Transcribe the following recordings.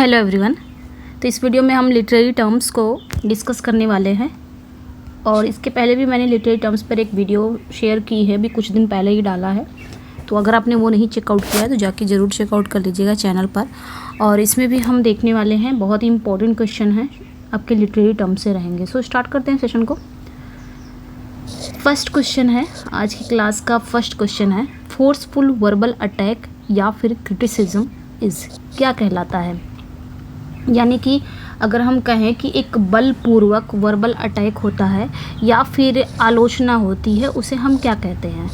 Hello everyone. तो इस video में हम लिटरेरी टर्म्स को डिस्कस करने वाले हैं और इसके पहले भी मैंने लिटरेरी टर्म्स पर एक वीडियो शेयर की है, भी कुछ दिन पहले ही डाला है। तो अगर आपने वो नहीं चेकआउट किया है तो जाके ज़रूर चेकआउट कर लीजिएगा चैनल पर। और इसमें भी हम देखने वाले हैं, बहुत ही इंपॉर्टेंट क्वेश्चन हैं आपके लिटरेरी टर्म्स से रहेंगे। सो स्टार्ट करते हैं सेशन को। फर्स्ट क्वेश्चन है, आज की क्लास का फर्स्ट क्वेश्चन है, फोर्सफुल वर्बल अटैक या फिर क्रिटिसिज्म इज़ क्या कहलाता है। यानी कि अगर हम कहें कि एक बलपूर्वक वर्बल अटैक होता है या फिर आलोचना होती है, उसे हम क्या कहते हैं।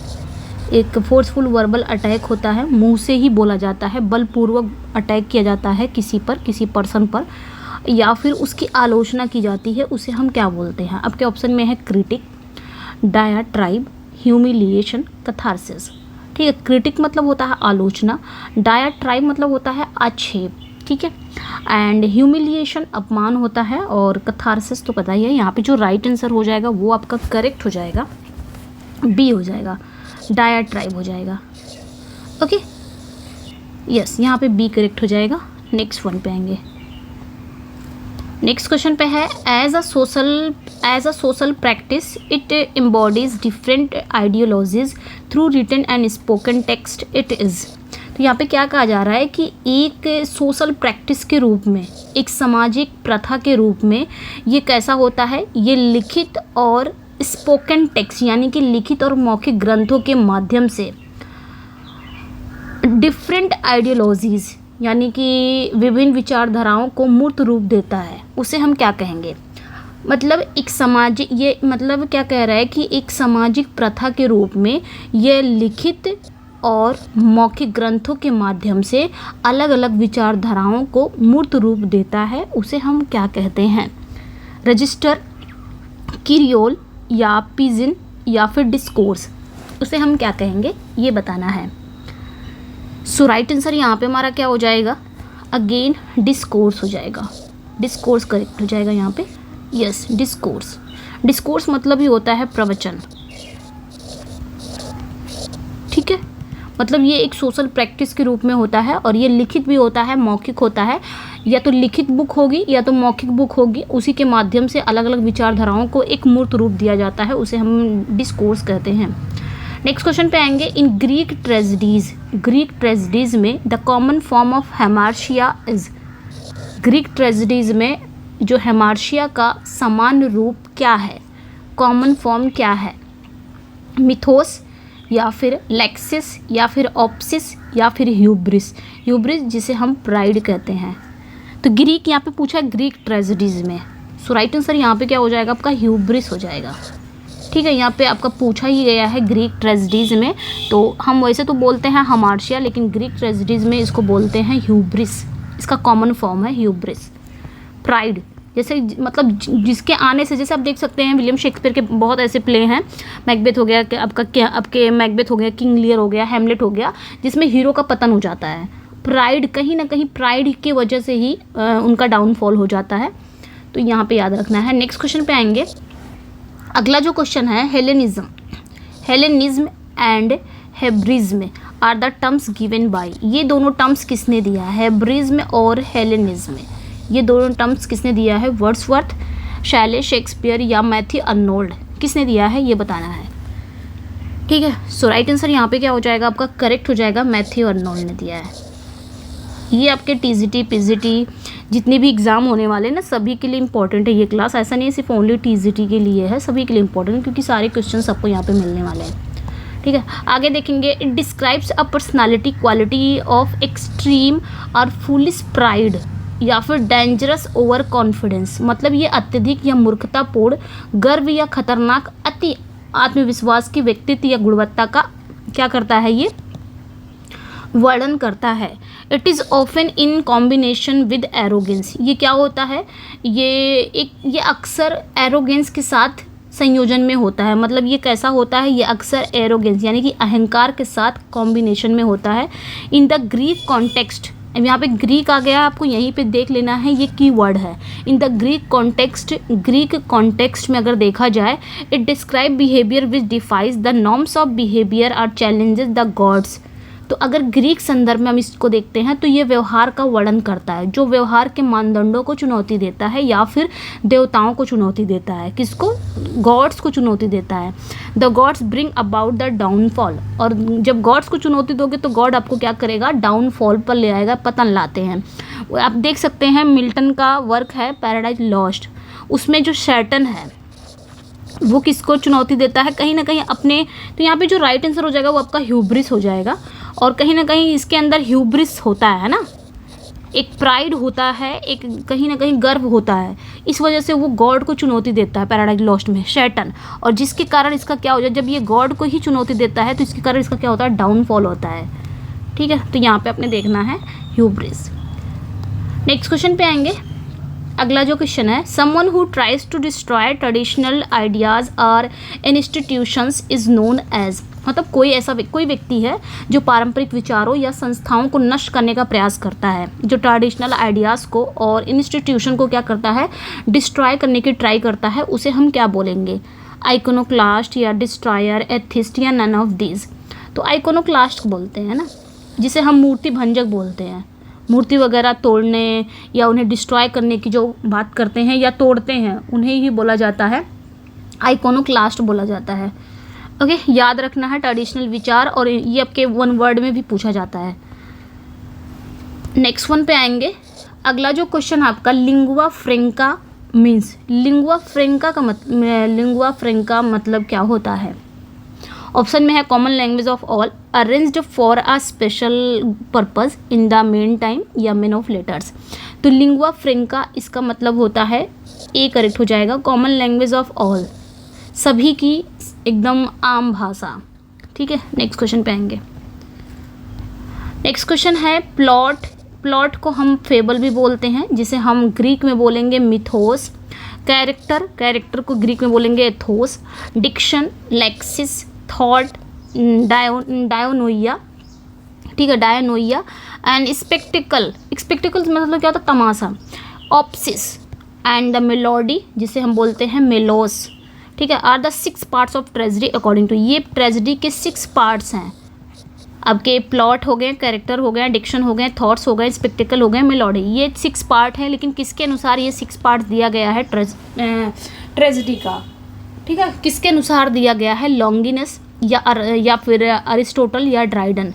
एक फोर्सफुल वर्बल अटैक होता है, मुंह से ही बोला जाता है, बलपूर्वक अटैक किया जाता है किसी पर, किसी पर्सन पर, या फिर उसकी आलोचना की जाती है, उसे हम क्या बोलते हैं। आपके ऑप्शन में है क्रिटिक, डायाट्राइब, ह्यूमिलिएशन, कैथारसिस। ठीक है, क्रिटिक मतलब होता है आलोचना, डायाट्राइब मतलब होता है आक्षेप, ठीक है, एंड ह्यूमिलिएशन अपमान होता है, और कैथारसिस तो पता ही है। यहाँ पे जो राइट आंसर हो जाएगा वो आपका करेक्ट हो जाएगा, बी हो जाएगा, डायाट्राइब हो जाएगा। ओके, यस, यहाँ पे बी करेक्ट हो जाएगा। नेक्स्ट वन पे आएंगे। नेक्स्ट क्वेश्चन पे है, as a social practice it embodies different ideologies through written and spoken text it is. तो यहाँ पे क्या कहा जा रहा है कि एक सोशल प्रैक्टिस के रूप में, एक सामाजिक प्रथा के रूप में ये कैसा होता है, ये लिखित और स्पोकन टेक्स्ट यानी कि लिखित और मौखिक ग्रंथों के माध्यम से डिफरेंट आइडियोलॉजीज़ यानी कि विभिन्न विचारधाराओं को मूर्त रूप देता है, उसे हम क्या कहेंगे। मतलब एक सामाजिक, ये मतलब क्या कह रहा है कि एक सामाजिक प्रथा के रूप में ये लिखित और मौखिक ग्रंथों के माध्यम से अलग अलग विचारधाराओं को मूर्त रूप देता है, उसे हम क्या कहते हैं। रजिस्टर, किरियोल या पिजिन या फिर डिस्कोर्स, उसे हम क्या कहेंगे, ये बताना है। सो राइट आंसर यहाँ पे हमारा क्या हो जाएगा, अगेन डिस्कोर्स हो जाएगा, डिस्कोर्स करेक्ट हो जाएगा यहाँ पे। Yes, discourse. डिस्कोर्स मतलब ही होता है प्रवचन, ठीक है। मतलब ये एक सोशल प्रैक्टिस के रूप में होता है और ये लिखित भी होता है, मौखिक होता है, या तो लिखित बुक होगी या तो मौखिक बुक होगी, उसी के माध्यम से अलग अलग विचारधाराओं को एक मूर्त रूप दिया जाता है, उसे हम डिस्कोर्स कहते हैं। नेक्स्ट क्वेश्चन पे आएंगे। इन ग्रीक ट्रेजेडीज में the common form of hamartia is. Greek tragedies में जो हेमार्शिया का सामान्य रूप क्या है, कॉमन फॉर्म क्या है। मिथोस या फिर लेक्सिस या फिर ऑप्सिस या फिर ह्यूब्रिस। ह्यूब्रिस जिसे हम प्राइड कहते हैं। तो ग्रीक यहाँ पे पूछा है ग्रीक ट्रेजेडीज में, सो राइट आंसर यहाँ पे क्या हो जाएगा आपका, ह्यूब्रिस हो जाएगा, ठीक है। यहाँ पे आपका पूछा ही गया है ग्रीक ट्रेजेडीज में, तो हम वैसे तो बोलते हैं हमार्शिया, लेकिन ग्रीक ट्रेजेडीज में इसको बोलते हैं ह्यूब्रिस, इसका कॉमन फॉर्म है ह्यूब्रिस। प्राइड जैसे मतलब जिसके आने से, जैसे आप देख सकते हैं विलियम शेक्सपियर के बहुत ऐसे प्ले हैं, मैकबेथ हो गया, आपके मैकबेथ हो गया, किंग लियर हो गया, हैमलेट हो गया, जिसमें हीरो का पतन हो जाता है। प्राइड कहीं ना कहीं प्राइड की वजह से ही उनका डाउनफॉल हो जाता है, तो यहाँ पे याद रखना है। नेक्स्ट क्वेश्चन पे आएंगे। अगला जो क्वेश्चन है, Hellenism and Hebraism are the terms given by. ये दोनों टर्म्स किसने दिया है, हेब्रिज्म और हेलेनिज्म, ये दोनों टर्म्स किसने दिया है। वर्ड्सवर्थ, शैले शेक्सपियर या मैथ्यू अर्नोल्ड, किसने दिया है ये बताना है, ठीक है। सो राइट आंसर यहाँ पे क्या हो जाएगा आपका, करेक्ट हो जाएगा, मैथ्यू अर्नोल्ड ने दिया है। ये आपके टीजीटी पीजीटी जितने भी एग्जाम होने वाले ना, सभी के लिए इंपॉर्टेंट है ये क्लास, ऐसा नहीं है सिर्फ ओनली टीजीटी के लिए है, सभी के लिए इंपॉर्टेंट, क्योंकि सारे क्वेश्चन सबको यहाँ पे मिलने वाले हैं, ठीक है। आगे देखेंगे। It describes a personality quality of extreme और फुलिश प्राइड या फिर डेंजरस ओवर कॉन्फिडेंस। मतलब ये अत्यधिक या मूर्खतापूर्ण, गर्व या खतरनाक अति आत्मविश्वास की व्यक्तित्व या गुणवत्ता का क्या करता है, ये वर्णन करता है। It is often in combination with arrogance. ये क्या होता है, ये अक्सर एरोगेंस के साथ संयोजन में होता है। मतलब ये कैसा होता है, ये अक्सर एरोगेंस यानी कि अहंकार के साथ कॉम्बिनेशन में होता है। इन द ग्रीक कॉन्टेक्स्ट, अब यहाँ पे ग्रीक आ गया, आपको यहीं पे देख लेना है, ये कीवर्ड है। इन द ग्रीक कॉन्टेक्स्ट में अगर देखा जाए, it describe behaviour which defies the norms of behaviour और चैलेंजेस द गॉड्स। तो अगर ग्रीक संदर्भ में हम इसको देखते हैं तो ये व्यवहार का वर्णन करता है, जो व्यवहार के मानदंडों को चुनौती देता है या फिर देवताओं को चुनौती देता है। किसको? गॉड्स को चुनौती देता है। The gods bring about the downfall, और जब गॉड्स को चुनौती दोगे तो गॉड आपको क्या करेगा? डाउनफॉल पर ले आएगा, पतन लाते हैं। आप देख सकते हैं मिल्टन का वर्क है पैराडाइज लॉस्ट, उसमें जो सैटर्न है वो किसको चुनौती देता है? कहीं ना कहीं अपने, तो यहाँ पे जो राइट आंसर हो जाएगा वो आपका ह्यूब्रिस हो जाएगा। और कहीं ना कहीं इसके अंदर ह्यूब्रिस होता है ना, एक प्राइड होता है, एक कहीं ना कहीं गर्व होता है, इस वजह से वो गॉड को चुनौती देता है पैराडाइज लॉस्ट में सैटर्न। और जिसके कारण इसका क्या हो जाए, जब ये गॉड को ही चुनौती देता है तो इसके कारण इसका क्या होता है? डाउनफॉल होता है। ठीक है, तो यहाँ पे अपने देखना है ह्यूब्रिस। नेक्स्ट क्वेश्चन पे आएंगे। अगला जो क्वेश्चन है, someone who tries to destroy traditional ideas और इंस्टीट्यूशंस इज नोन एज, मतलब कोई व्यक्ति है जो पारंपरिक विचारों या संस्थाओं को नष्ट करने का प्रयास करता है, जो ट्रेडिशनल आइडियाज़ को और इंस्टीट्यूशन को क्या करता है? डिस्ट्रॉय करने की ट्राई करता है, उसे हम क्या बोलेंगे? आइकोनोक्लास्ट या डिस्ट्रॉयर, एथिस्ट या नन ऑफ दीज। तो आइकोनोक्लास्ट बोलते हैं ना, जिसे हम मूर्ति भंजक बोलते हैं। मूर्ति वगैरह तोड़ने या उन्हें डिस्ट्रॉय करने की जो बात करते हैं या तोड़ते हैं, उन्हें ही बोला जाता है आइकोनोक्लास्ट बोला जाता है। ओके, याद रखना है ट्रेडिशनल विचार, और ये आपके वन वर्ड में भी पूछा जाता है। नेक्स्ट वन पे आएंगे। अगला जो क्वेश्चन आपका lingua Franka means, lingua Franka मतलब क्या होता है? ऑप्शन में है common language of all, arranged for a special purpose, in the main time, या मेन ऑफ लेटर्स। तो लिंगुआ फ्रेंका इसका मतलब होता है, ए करेक्ट हो जाएगा, कॉमन लैंग्वेज ऑफ ऑल, सभी की एकदम आम भाषा। ठीक है, नेक्स्ट क्वेश्चन पे आएंगे। नेक्स्ट क्वेश्चन है प्लॉट। प्लॉट को हम फेबल भी बोलते हैं, जिसे हम ग्रीक में बोलेंगे मिथोस। कैरेक्टर को ग्रीक में बोलेंगे ethos. Diction, lexis, thought, dianoia, ठीक है, डायोनोइया। एंड स्पेक्टिकल मतलब क्या होता है? तमाशा। ऑप्सिस एंड द मेलोडी, जिसे हम बोलते हैं मेलोस, ठीक है, are the 6 parts of tragedy according to. ये ट्रेजेडी के 6 पार्ट्स हैं आपके। प्लॉट हो गए, कैरेक्टर हो गए, डिक्शन हो गए, थॉट्स हो गए, स्पेक्टिकल हो गए, मेलोडी, ये 6 पार्ट है। लेकिन किसके अनुसार ये 6 पार्ट दिया गया है ट्रेजेडी का? ठीक है, किसके अनुसार दिया गया है? लॉन्गिनस या फिर अरिस्टोटल या ड्राइडन।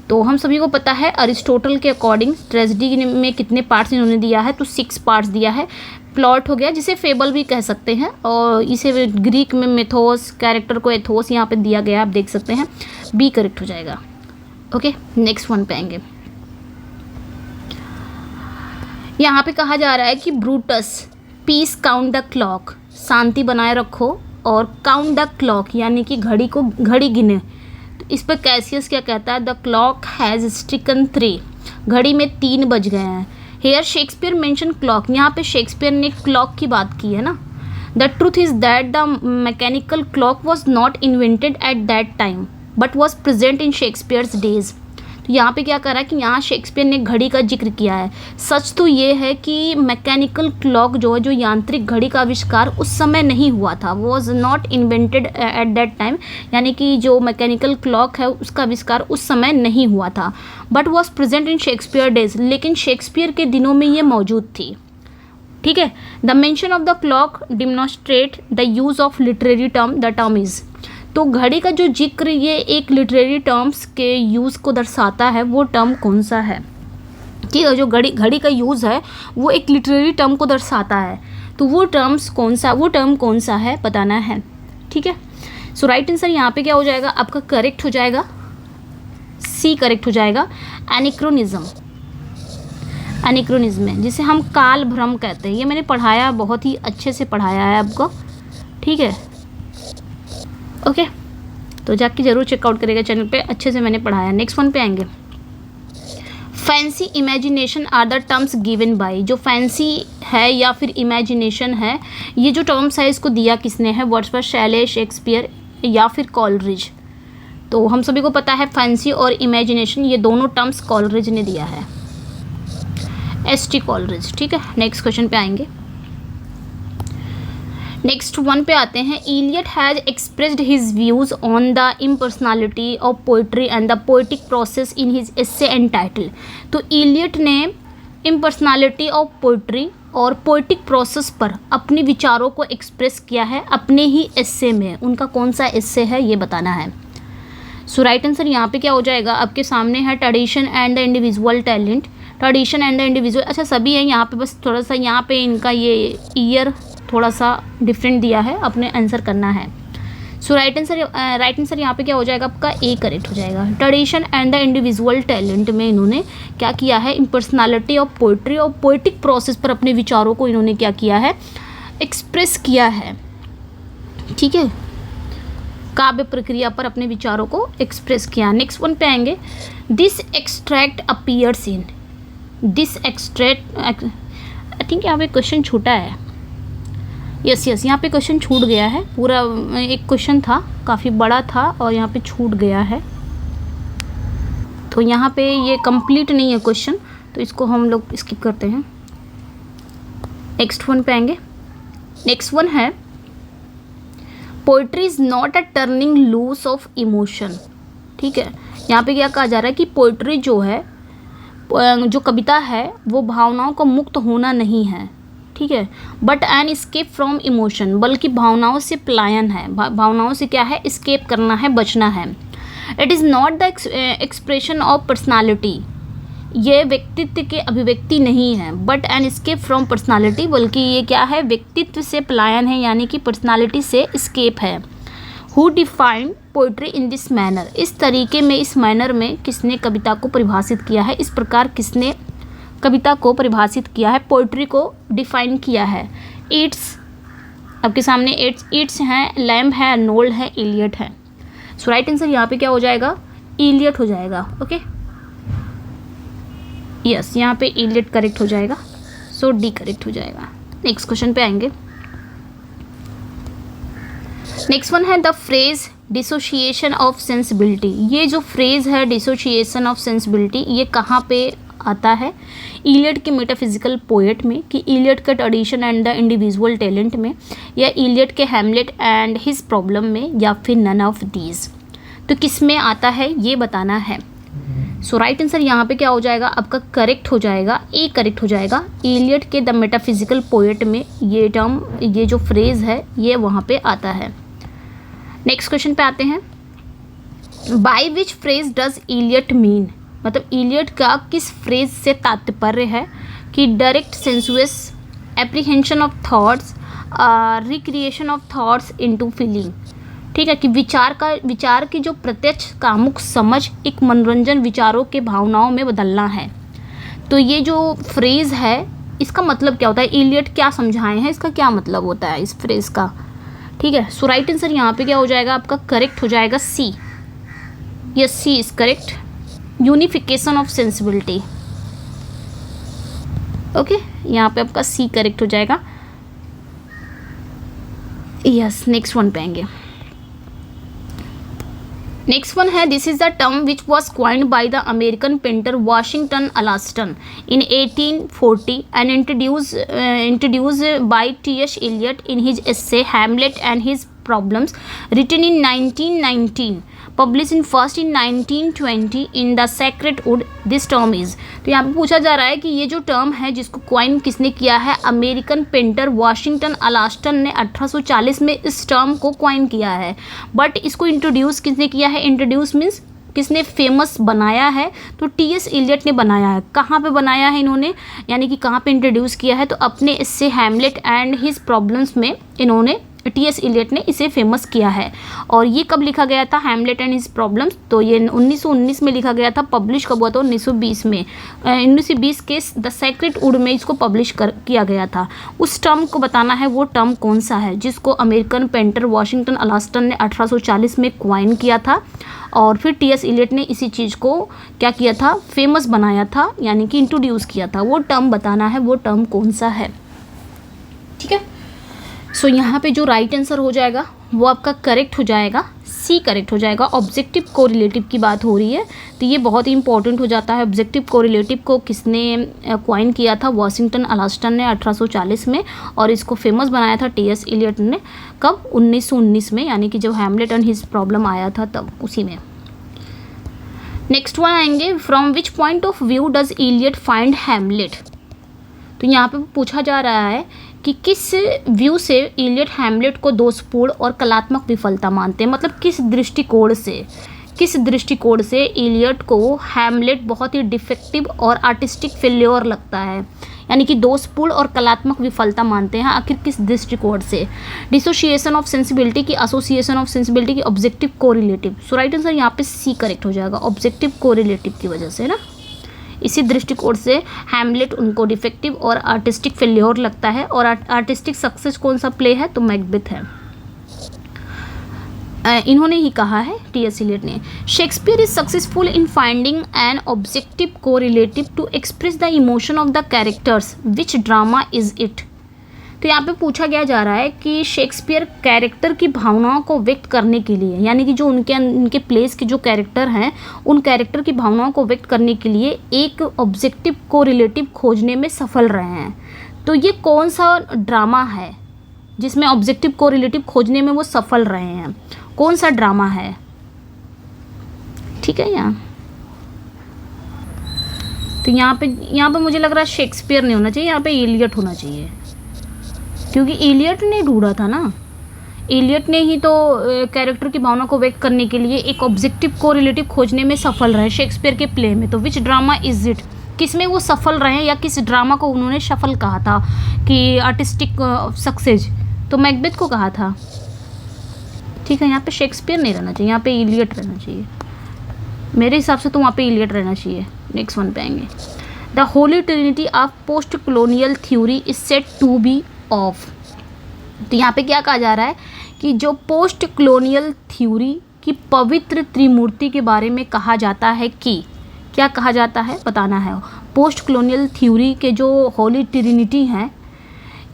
तो हम सभी को पता है अरिस्टोटल के अकॉर्डिंग ट्रेजेडी में कितने पार्ट्स इन्होंने दिया है? तो 6 पार्ट्स दिया है। प्लॉट हो गया, जिसे फेबल भी कह सकते हैं, और इसे ग्रीक में मिथोस, कैरेक्टर को एथोस यहाँ पे दिया गया है, आप देख सकते हैं, बी करेक्ट हो जाएगा। ओके, नेक्स्ट वन पे आएंगे। यहाँ पे कहा जा रहा है कि Brutus, peace count the clock, शांति बनाए रखो, और काउंट द क्लॉक यानी कि घड़ी गिने। तो इस पर कैसियस क्या कहता है? द क्लॉक हैज़ स्ट्रिकन 3, घड़ी में 3 बज गए हैं। हेयर शेक्सपियर मेंशन क्लॉक, यहाँ पे शेक्सपियर ने क्लॉक की बात की है ना। The truth is that the mechanical clock was not invented at that time but was present in Shakespeare's days. तो यहाँ पे क्या कर रहा है कि यहाँ शेक्सपियर ने घड़ी का जिक्र किया है। सच तो ये है कि मैकेनिकल क्लॉक जो है, जो यांत्रिक घड़ी का आविष्कार उस समय नहीं हुआ था, was not invented at that time, यानी कि जो मैकेनिकल क्लॉक है उसका आविष्कार उस समय नहीं हुआ था, but was present in Shakespeare days, लेकिन शेक्सपियर के दिनों में ये मौजूद थी। ठीक है, the mention of the clock demonstrate the use of literary term, the term is. तो घड़ी का जो जिक्र ये एक लिटरेरी टर्म्स के यूज़ को दर्शाता है, वो टर्म कौन सा है? ठीक है, जो घड़ी का यूज़ है वो एक लिटरेरी टर्म को दर्शाता है, तो वो टर्म कौन सा है बताना है। ठीक है, सो राइट आंसर यहाँ पे क्या हो जाएगा आपका? करेक्ट हो जाएगा, सी करेक्ट हो जाएगा। एनिक्रोनिज्म है, जिसे हम काल भ्रम कहते हैं। ये मैंने पढ़ाया, बहुत ही अच्छे से पढ़ाया है आपको। ठीक है, ओके, तो जाके जरूर चेकआउट करेगा चैनल पे, अच्छे से मैंने पढ़ाया। नेक्स्ट वन पे आएंगे। Fancy, imagination are the terms given by. जो फैंसी है या फिर इमेजिनेशन है, ये जो टर्म्स है इसको दिया किसने है? वर्ड्सवर्थ, शैले, शेक्सपियर या फिर कॉलरिज। तो हम सभी को पता है फैंसी और इमेजिनेशन ये दोनों टर्म्स कॉलरिज ने दिया है, एस टी कॉलरिज। ठीक है, नेक्स्ट क्वेश्चन पे आएंगे। नेक्स्ट वन पे आते हैं। Eliot has expressed his views on the impersonality of poetry and the poetic process in his essay entitled. तो इलियट ने इम्पर्सनैलिटी ऑफ पोइट्री और पोइटिक प्रोसेस पर अपने विचारों को एक्सप्रेस किया है अपने ही एस्से में। उनका कौन सा एस्से है ये बताना है। सो राइट आंसर यहाँ पे क्या हो जाएगा, आपके सामने है tradition and the individual talent. Tradition and the individual, अच्छा सभी है यहाँ पे, बस थोड़ा सा यहाँ पे इनका ये ईयर थोड़ा सा डिफरेंट दिया है, अपने आंसर करना है। सो राइट आंसर यहाँ पे क्या हो जाएगा, आपका ए करेक्ट हो जाएगा। Tradition and the individual talent में इन्होंने क्या किया है, इम्पर्सनैलिटी ऑफ पोइट्री और पोइटिक प्रोसेस पर अपने विचारों को इन्होंने क्या किया है, एक्सप्रेस किया है। ठीक है, काव्य प्रक्रिया पर अपने विचारों को एक्सप्रेस किया। नेक्स्ट वन पे आएंगे। This extract appears in, this extract, I think यहाँ पे क्वेश्चन छूटा है। यस यहाँ पे क्वेश्चन छूट गया है, पूरा एक क्वेश्चन था काफ़ी बड़ा था और यहाँ पे छूट गया है, तो यहाँ पे ये कंप्लीट नहीं है क्वेश्चन, तो इसको हम लोग स्किप करते हैं। नेक्स्ट वन पे आएंगे। नेक्स्ट वन है poetry is not a turning loose of emotion. ठीक है, यहाँ पे क्या कहा जा रहा है कि पोइट्री जो है, जो कविता है, वो भावनाओं का मुक्त होना नहीं है। ठीक है, but an escape from emotion, बल्कि भावनाओं से पलायन है, भावनाओं से क्या है, स्केप करना है, बचना है। It is not the expression of personality, ये व्यक्तित्व के अभिव्यक्ति नहीं है, but an escape from personality, बल्कि ये क्या है, व्यक्तित्व से पलायन है, यानी कि पर्सनालिटी से स्केप है। Who defined poetry in this manner, इस तरीके में, इस मैनर में किसने कविता को परिभाषित किया है, इस प्रकार किसने कविता को परिभाषित किया है, पोइट्री को डिफाइन किया है। इट्स, आपके सामने इट्स हैं, लैम्ब है, नोल्ड है, इलियट है। सो राइट आंसर यहाँ पे क्या हो जाएगा, इलियट हो जाएगा। ओके, यस यहाँ पे इलियट करेक्ट हो जाएगा, सो डी करेक्ट हो जाएगा। नेक्स्ट क्वेश्चन पे आएंगे। नेक्स्ट वन है the phrase dissociation of sensibility. ये जो फ्रेज है डिसोशिएशन ऑफ सेंसिबिलिटी, ये कहाँ पे आता है, इलियट के मेटाफिजिकल पोएट में, कि इलियट का tradition and the individual talent में, या इलियट के हैमलेट एंड हिज प्रॉब्लम में, या फिर नन ऑफ दीज। तो किस में आता है ये बताना है। सो राइट आंसर यहाँ पे क्या हो जाएगा, आपका करेक्ट हो जाएगा, ए करेक्ट हो जाएगा। इलियट के द मेटाफिजिकल पोएट में ये टर्म, ये जो फ्रेज है, ये वहाँ पे आता है। नेक्स्ट क्वेश्चन पे आते हैं। By which phrase does Eliot mean, मतलब इलियट का किस फ्रेज से तात्पर्य है कि direct sensuous apprehension of thoughts, recreation of thoughts into feeling. ठीक है, कि विचार की जो प्रत्यक्ष कामुक समझ एक मनोरंजन विचारों के भावनाओं में बदलना है। तो ये जो फ्रेज है, इसका मतलब क्या होता है, इलियट क्या समझाए हैं, इसका क्या मतलब होता है इस फ्रेज का। ठीक है, सो राइट आंसर यहाँ पे क्या हो जाएगा, आपका करेक्ट हो जाएगा C. Yes, C is correct, unification of sensibility. Okay, यहाँ पे आपका सी करेक्ट हो जाएगा। यस, नेक्स्ट वन पे आएंगे। नेक्स्ट वन है, this is the term which was coined by the American painter Washington Allston in 1840 and introduce by T S. Eliot in his essay Hamlet and his problems written in 1919, published in first in 1920 in the Sacred Wood. This term is, तो यहाँ पे पूछा जा रहा है कि ये जो टर्म है जिसको क्वाइन किसने किया है, अमेरिकन पेंटर वाशिंगटन अलास्टन ने 1840 में इस टर्म को क्वाइन किया है, बट इसको इंट्रोड्यूस किसने किया है, इंट्रोड्यूस मीन्स किसने फेमस बनाया है, तो टी.एस. एलियट ने बनाया है। कहाँ पे बनाया है इन्होंने, यानी कि कहाँ पे इंट्रोड्यूस किया है, तो अपने इससे हैमलेट एंड हिज प्रॉब्लम्स में इन्होंने, टी.एस. एलियट ने इसे फेमस किया है। और ये कब लिखा गया था, हैमलेट एंड हिज प्रॉब्लम्स, तो ये 1919 में लिखा गया था। पब्लिश कब हुआ था, 1920 में, 1920 के द सेक्रेड वुड में इसको पब्लिश किया गया था। उस टर्म को बताना है, वो टर्म कौन सा है जिसको अमेरिकन पेंटर वाशिंगटन अलास्टन ने 1840 में क्वाइन किया था, और फिर टी.एस. एलियट ने इसी चीज़ को क्या किया था, फेमस बनाया था, यानी कि इंट्रोड्यूस किया था। वो टर्म बताना है, वो टर्म कौन सा है। ठीक है, सो यहाँ पे जो राइट आंसर हो जाएगा वो आपका करेक्ट हो जाएगा सी करेक्ट हो जाएगा। ऑब्जेक्टिव कोरिलेटिव की बात हो रही है तो ये बहुत ही इंपॉर्टेंट हो जाता है। ऑब्जेक्टिव कोरिलेटिव को किसने क्वाइन किया था? वॉशिंगटन अलास्टन ने 1840 में, और इसको फेमस बनाया था टी.एस. इलियट ने। कब? 1919 में, यानी कि जब हैमलेट एंड हिज प्रॉब्लम आया था तब, उसी में। नेक्स्ट वन आएंगे, from which point of view does Eliot find Hamlet. तो यहाँ पे पूछा जा रहा है कि किस व्यू से इलियट हैमलेट को दोषपूर्ण और कलात्मक विफलता मानते हैं, मतलब किस दृष्टिकोण से इलियट को हैमलेट बहुत ही डिफेक्टिव और आर्टिस्टिक फेल्योर लगता है, यानी कि दोषपूर्ण और कलात्मक विफलता मानते हैं, आखिर किस दृष्टिकोण से? डिसोसिएशन ऑफ सेंसिबिलिटी की, एसोसिएशन ऑफ सेंसिबिलिटी की, ऑब्जेक्टिव कोरिलेटिव। सो राइट आंसर यहाँ पे सी करेक्ट हो जाएगा, ऑब्जेक्टिव कोरिलेटिव की वजह से ना। इसी दृष्टिकोण से हैमलेट उनको डिफेक्टिव और आर्टिस्टिक फेल्योर लगता है। और आर्टिस्टिक सक्सेस कौन सा प्ले है? तो मैकबेथ है। इन्होंने ही कहा है, टी.एस. इलियट ने। Shakespeare is successful in finding an objective correlative to express the emotion of the characters, which drama is it. तो यहाँ पे पूछा गया जा रहा है कि शेक्सपियर कैरेक्टर की भावनाओं को व्यक्त करने के लिए, यानी कि जो उनके प्लेस के जो कैरेक्टर हैं उन कैरेक्टर की भावनाओं को व्यक्त करने के लिए एक ऑब्जेक्टिव कोरिलेटिव खोजने में सफल रहे हैं। तो ये कौन सा ड्रामा है जिसमें ऑब्जेक्टिव कोरिलेटिव खोजने में वो सफल रहे हैं? कौन सा ड्रामा है? ठीक है यहाँ, तो यहाँ पे मुझे लग रहा है शेक्सपियर नहीं होना चाहिए, यहाँ पे इलियट होना चाहिए, क्योंकि इलियट ने ढूंढा था ना। इलियट ने ही तो कैरेक्टर की भावना को व्यक्त करने के लिए एक ऑब्जेक्टिव कोरिलेटिव खोजने में सफल रहे शेक्सपियर के प्ले में। तो विच ड्रामा इज इट, किस में वो सफल रहे, या किस ड्रामा को उन्होंने सफल कहा था कि आर्टिस्टिक सक्सेस? तो मैकबेथ को कहा था। ठीक है, यहाँ पे शेक्सपियर नहीं रहना चाहिए, यहाँ पे इलियट रहना चाहिए मेरे हिसाब से, तो वहाँ पे इलियट रहना चाहिए। नेक्स्ट वन पे आएंगे, the holy trinity of post colonial theory is said to be of. तो यहाँ पे क्या कहा जा रहा है कि जो पोस्ट कॉलोनियल थ्योरी की पवित्र त्रिमूर्ति के बारे में कहा जाता है कि, क्या कहा जाता है बताना है। पोस्ट कॉलोनियल थ्योरी के जो होली ट्रिनिटी हैं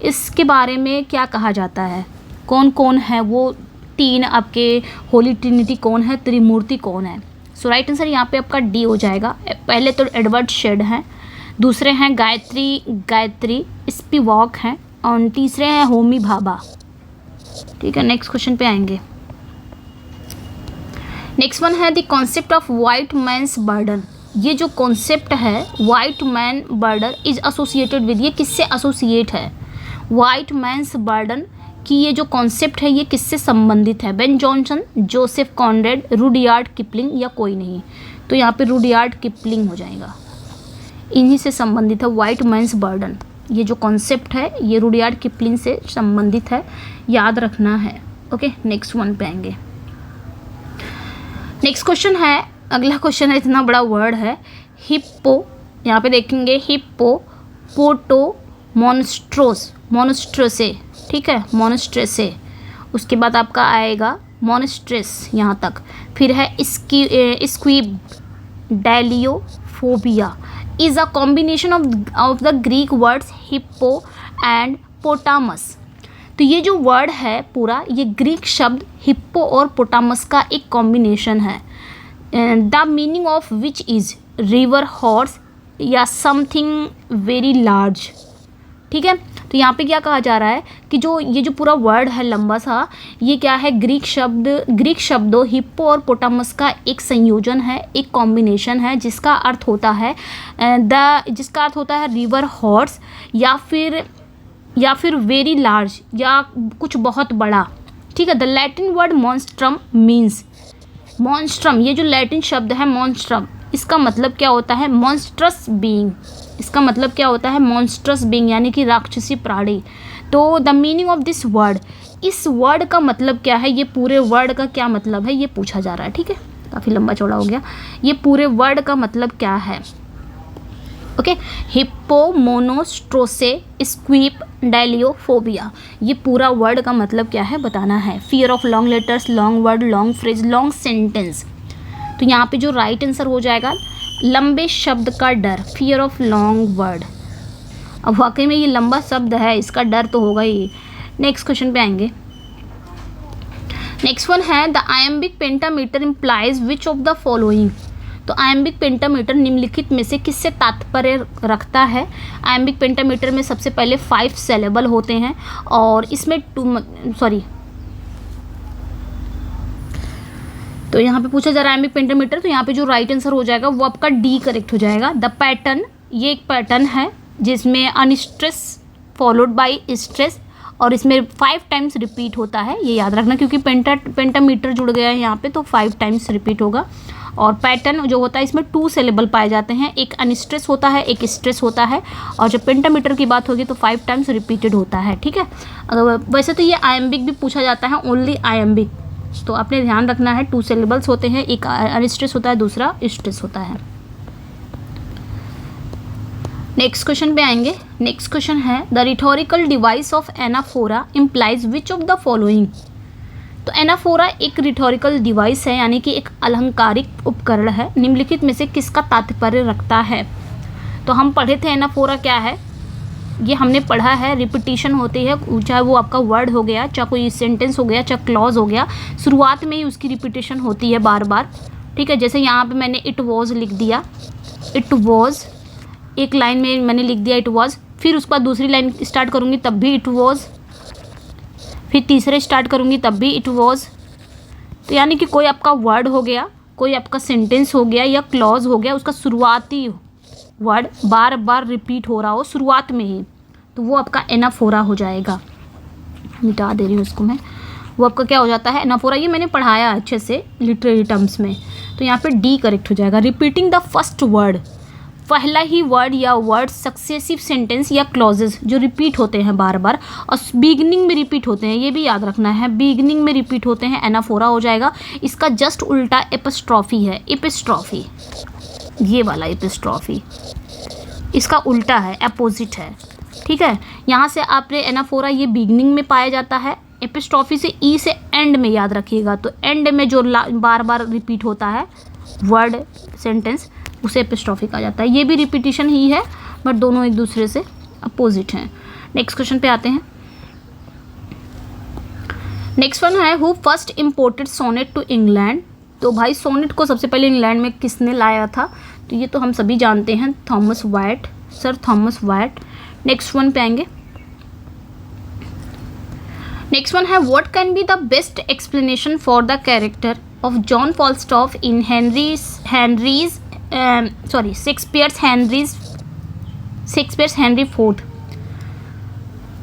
इसके बारे में क्या कहा जाता है, कौन कौन है वो तीन आपके होली ट्रिनिटी कौन है, त्रिमूर्ति कौन है? सो राइट आंसर यहाँ पे आपका डी हो जाएगा। पहले तो एडवर्ड शेड हैं, दूसरे हैं गायत्री स्पिवॉक हैं, और तीसरे हैं होमी भाभा। ठीक है, नेक्स्ट क्वेश्चन पे आएंगे। नेक्स्ट वन है the concept of white man's burden. ये जो कॉन्सेप्ट है white man burden is associated with, ये किससे एसोसिएट है? वाइट मैन्स बर्डन की ये जो कॉन्सेप्ट है ये किससे संबंधित है? Ben Jonson, Joseph Conrad, Rudyard Kipling, या कोई नहीं? तो यहाँ पे रुडयार्ड किपलिंग हो जाएगा, इन्हीं से संबंधित है वाइट मैन्स बर्डन। ये जो कॉन्सेप्ट है ये रुडयार्ड किपलिंग से संबंधित है, याद रखना है। ओके, नेक्स्ट वन पे आएंगे। नेक्स्ट क्वेश्चन है, अगला क्वेश्चन है, इतना बड़ा वर्ड है हिप्पो। यहाँ पे देखेंगे हिप्पो पोटो मोनस्ट्रोसे, ठीक है, मोनस्ट्रेसे। उसके बाद आपका आएगा मोनस्ट्रेस यहाँ तक, फिर है स्क्वीब डायलियोफोबिया is a combination of the Greek words hippo and potamus. तो ये जो वर्ड है पूरा, ये ग्रीक शब्द हिप्पो और पोटामस का एक कॉम्बिनेशन है। The meaning of which is river horse या समथिंग वेरी लार्ज। ठीक है, तो यहाँ पे क्या कहा जा रहा है कि जो ये जो पूरा वर्ड है लंबा सा, ये क्या है? ग्रीक शब्दों हिप्पो और पोटामस का एक संयोजन है, एक कॉम्बिनेशन है, जिसका अर्थ होता है रिवर हॉर्स या फिर वेरी लार्ज, या कुछ बहुत बड़ा। ठीक है, द लैटिन वर्ड मॉन्स्ट्रम मीन्स, मॉन्स्ट्रम ये जो लैटिन शब्द है मॉन्स्ट्रम, इसका मतलब क्या होता है? Monstrous being. इसका मतलब क्या होता है? मॉन्स्ट्रस बीइंग, यानी कि राक्षसी प्राणी। तो the meaning of this word, इस वर्ड का मतलब क्या है, ये पूरे वर्ड का क्या मतलब है ये पूछा जा रहा है। ठीक है, काफ़ी लंबा चौड़ा हो गया। ये पूरे वर्ड का मतलब क्या है? ओके, हिप्पो मोनोस्ट्रोसे स्क्वीप डायलियोफोबिया, ये पूरा वर्ड का मतलब क्या है बताना है। Fear of long letters, long word, long phrase, long sentence. तो यहाँ पे जो राइट आंसर हो जाएगा लंबे शब्द का डर, फियर ऑफ लॉन्ग वर्ड। अब वाकई में ये लंबा शब्द है, इसका डर तो होगा ही। नेक्स्ट क्वेश्चन पे आएंगे। नेक्स्ट वन है the iambic pentameter implies which of the following. तो आयम्बिक पेंटामीटर निम्नलिखित में से किससे तात्पर्य रखता है। आयम्बिक पेंटामीटर में सबसे पहले 5 सिलेबल होते हैं और इसमें तो यहाँ पे पूछा जा रहा है आयम्बिक पेंटामीटर, तो यहाँ पे जो राइट आंसर हो जाएगा वो आपका डी करेक्ट हो जाएगा। द पैटर्न, ये एक पैटर्न है जिसमें अनस्ट्रेस फॉलोड बाय स्ट्रेस और इसमें 5 टाइम्स रिपीट होता है, ये याद रखना क्योंकि पेंटामीटर जुड़ गया है यहाँ पे, तो 5 टाइम्स रिपीट होगा। और पैटर्न जो होता है इसमें 2 सिलेबल पाए जाते हैं, एक अनस्ट्रेस होता है, एक स्ट्रेस होता है, और जब पेंटामीटर की बात होगी तो 5 टाइम्स रिपीटेड होता है। ठीक है, अगर वैसे तो ये आयम्बिक भी पूछा जाता है, ओनली आयम्बिक, तो आपने ध्यान रखना है 2 सिलेबल्स होते हैं, एक अनस्ट्रेस होता है, दूसरा स्ट्रेस होता है। नेक्स्ट क्वेश्चन पे आएंगे। नेक्स्ट क्वेश्चन है the rhetorical device of anaphora implies which of the following. तो एनाफोरा एक रिटोरिकल डिवाइस है, यानी कि एक अलंकारिक उपकरण है, निम्नलिखित में से किसका तात्पर्य रखता है। तो हम पढ़े थे एनाफोरा क्या है, ये हमने पढ़ा है, रिपीटिशन होती है, चाहे वो आपका वर्ड हो गया, चाहे कोई सेंटेंस हो गया, चाहे क्लॉज हो गया, शुरुआत में ही उसकी रिपीटिशन होती है बार बार। ठीक है, जैसे यहाँ पे मैंने इट वॉज लिख दिया, इट वॉज, एक लाइन में मैंने लिख दिया इट वॉज, फिर उसके बाद दूसरी लाइन स्टार्ट करूँगी तब भी इट वॉज, फिर तीसरे स्टार्ट करूँगी तब भी इट वॉज। तो यानी कि कोई आपका वर्ड हो गया, कोई आपका सेंटेंस हो गया या क्लॉज हो गया, उसका शुरुआती वर्ड बार बार रिपीट हो रहा हो शुरुआत में ही, तो वो आपका एनाफोरा हो जाएगा। मिटा दे रही हूँ उसको मैं, वो आपका क्या हो जाता है एनाफोरा। ये मैंने पढ़ाया अच्छे से लिटरेरी टर्म्स में, तो यहाँ पे डी करेक्ट हो जाएगा। रिपीटिंग द फर्स्ट वर्ड, पहला ही वर्ड या वर्ड सक्सेसिव सेंटेंस या क्लॉजेज जो रिपीट होते हैं बार बार और बिगनिंग में रिपीट होते हैं, ये भी याद रखना है, बिगनिंग में रिपीट होते हैं, एनाफोरा हो जाएगा। इसका जस्ट उल्टा एपिस्ट्रॉफी है, एपिस्ट्रॉफी, ये वाला एपिस्ट्रॉफी इसका उल्टा है, अपोजिट है। ठीक है, यहाँ से आपने एनाफोरा ये बिगनिंग में पाया जाता है, एपिस्ट्रॉफी से ई से एंड में याद रखिएगा, तो एंड में जो बार बार रिपीट होता है वर्ड सेंटेंस उसे एपिस्ट्रॉफी कहा जाता है। ये भी रिपीटिशन ही है बट दोनों एक दूसरे से अपोजिट हैं। नेक्स्ट क्वेश्चन पे आते हैं। नेक्स्ट वन है who first imported sonnet to England. तो भाई सोनेट को सबसे पहले इंग्लैंड में किसने लाया था, तो ये तो हम सभी जानते हैं, Thomas Wyatt, sir Thomas Wyatt. Next one पे आएंगे। नेक्स्ट वन है what can be the best explanation for the character of John Falstaff in Shakespeare's Henry fourth.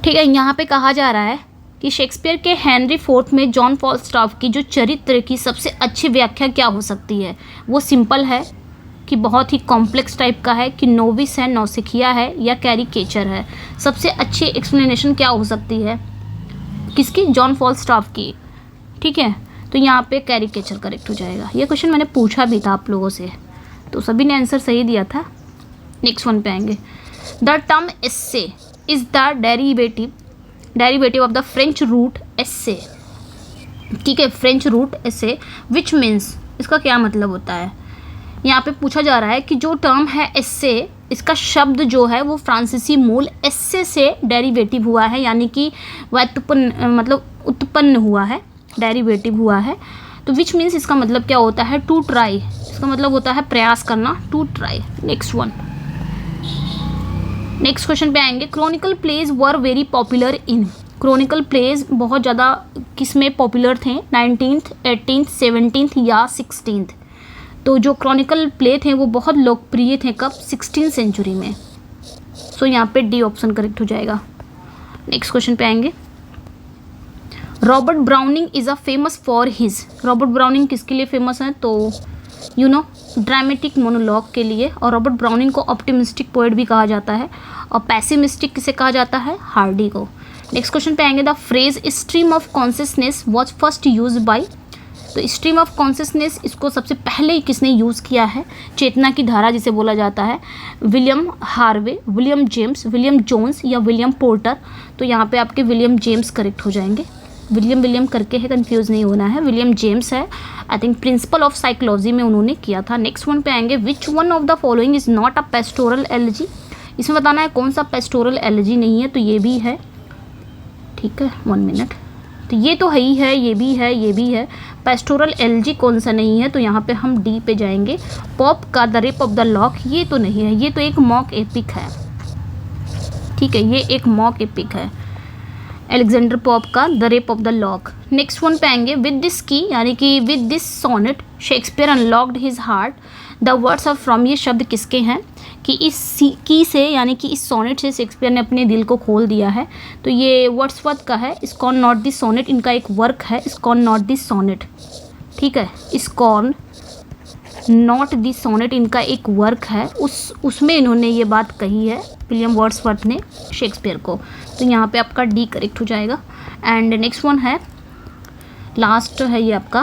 ठीक है, यहाँ पे कहा जा रहा है कि शेक्सपियर के हेनरी फोर्थ में जॉन फॉल्स्टॉफ की जो चरित्र की सबसे अच्छी व्याख्या क्या हो सकती है। वो सिंपल है कि बहुत ही कॉम्प्लेक्स टाइप का है, कि नोविस है, नौसिखिया है, या कैरिकेचर है। सबसे अच्छी एक्सप्लेनेशन क्या हो सकती है किसकी, जॉन फॉल्स्टॉफ की। ठीक है, तो यहाँ पे कैरिकेचर करेक्ट हो जाएगा। ये क्वेश्चन मैंने पूछा भी था आप लोगों से, तो सभी ने आंसर सही दिया था। नेक्स्ट वन पे आएंगे। The term essay is the derivative of the French root essay. ठीक है, French root essay which means, इसका क्या मतलब होता है। यहाँ पे पूछा जा रहा है कि जो टर्म है एस्से, इसका शब्द जो है वो फ्रांसीसी मूल एस्से से डेरिवेटिव हुआ है, यानी कि उत्पन्न हुआ है, डेरिवेटिव हुआ है। तो विच मीन्स इसका मतलब क्या होता है, टू ट्राई, इसका मतलब होता है प्रयास करना, to try. Next one, next question पे आएंगे। Chronicle plays were very popular in. Chronicle plays बहुत ज़्यादा किस में पॉपुलर थे, 19th, 18th, 17th या 16th। तो जो क्रॉनिकल प्ले थे वो बहुत लोकप्रिय थे कब, 16th सेंचुरी में। सो यहाँ पे डी ऑप्शन करेक्ट हो जाएगा। नेक्स्ट क्वेश्चन पे आएंगे। Robert browning is a famous for his. Robert browning किसके लिए फेमस है, तो ड्रामेटिक मोनोलॉग के लिए। और रॉबर्ट ब्राउनिंग को ऑप्टिमिस्टिक पोएट भी कहा जाता है, और पैसिमिस्टिक किसे कहा जाता है, हार्डी को। नेक्स्ट क्वेश्चन पे आएंगे। The phrase stream of consciousness was first use by. तो स्ट्रीम ऑफ कॉन्शियसनेस इसको सबसे पहले ही किसने यूज़ किया है, चेतना की धारा जिसे बोला जाता है, William Harvey, William James, William Jones या विलियम पोर्टर। तो यहाँ पे आपके विलियम जेम्स करेक्ट हो जाएंगे। विलियम करके है, कंफ्यूज नहीं होना है, विलियम जेम्स है। I think principle of psychology में उन्होंने किया था। नेक्स्ट वन पे आएंगे। Which one of the following is not a pastoral LG. इसमें बताना है कौन सा पेस्टोरल एलजी नहीं है, तो ये भी है। ठीक है, 1 मिनट। तो ये तो है ही है, ये भी है, ये भी है। पेस्टोरल एलजी कौन सा नहीं है, तो यहाँ पे हम डी पे जाएंगे। पॉप का the rape of the lock, ये तो नहीं है, ये तो एक मॉक एपिक है, ठीक है, ये एक मॉक एपिक है अलेक्जेंडर पॉप का the rape of the lock. Next one पे आएंगे। विद दिस की यानी कि with this sonnet Shakespeare unlocked his heart the words of from, ये शब्द किसके हैं कि इस की से यानी कि इस सोनेट से शेक्सपियर ने अपने दिल को खोल दिया है। तो ये वर्ड्सवर्थ का है। इस्कॉन नॉट दिस सोनेट इनका एक वर्क है, इस्कॉन नॉट दिस सोनेट, ठीक है, इस्कॉन नॉट दिस सोनेट इनका एक वर्क है, उसमें इन्होंने ये बात कही है विलियम वर्ड्सवर्थ ने शेक्सपियर को। तो यहाँ पे आपका डी करेक्ट हो जाएगा। एंड नेक्स्ट वन है, लास्ट है ये आपका,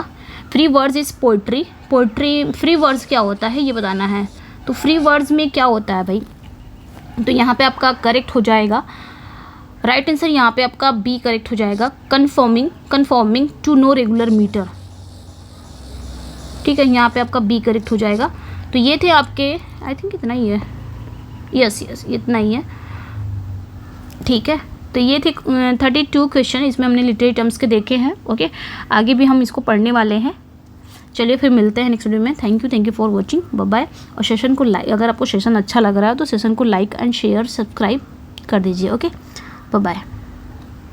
free words is poetry. Poetry free words क्या होता है ये बताना है। तो फ्री वर्ड्स में क्या होता है भाई, तो यहाँ पे आपका करेक्ट हो जाएगा, राइट आंसर यहाँ पे आपका बी करेक्ट हो जाएगा, conforming to no regular metre, ठीक है, यहाँ पे आपका बी करेक्ट हो जाएगा। तो ये थे आपके, आई थिंक इतना ही है, यस इतना ही है, ठीक है। तो ये थे 32 क्वेश्चन, इसमें हमने लिटरेरी टर्म्स के देखे हैं। ओके, आगे भी हम इसको पढ़ने वाले हैं। चलिए फिर मिलते हैं नेक्स्ट वीडियो में। Thank you for watching, bye bye. और सेशन को लाइक, अगर आपको सेशन अच्छा लग रहा है तो सेशन को लाइक एंड शेयर सब्सक्राइब कर दीजिए। Okay, bye bye.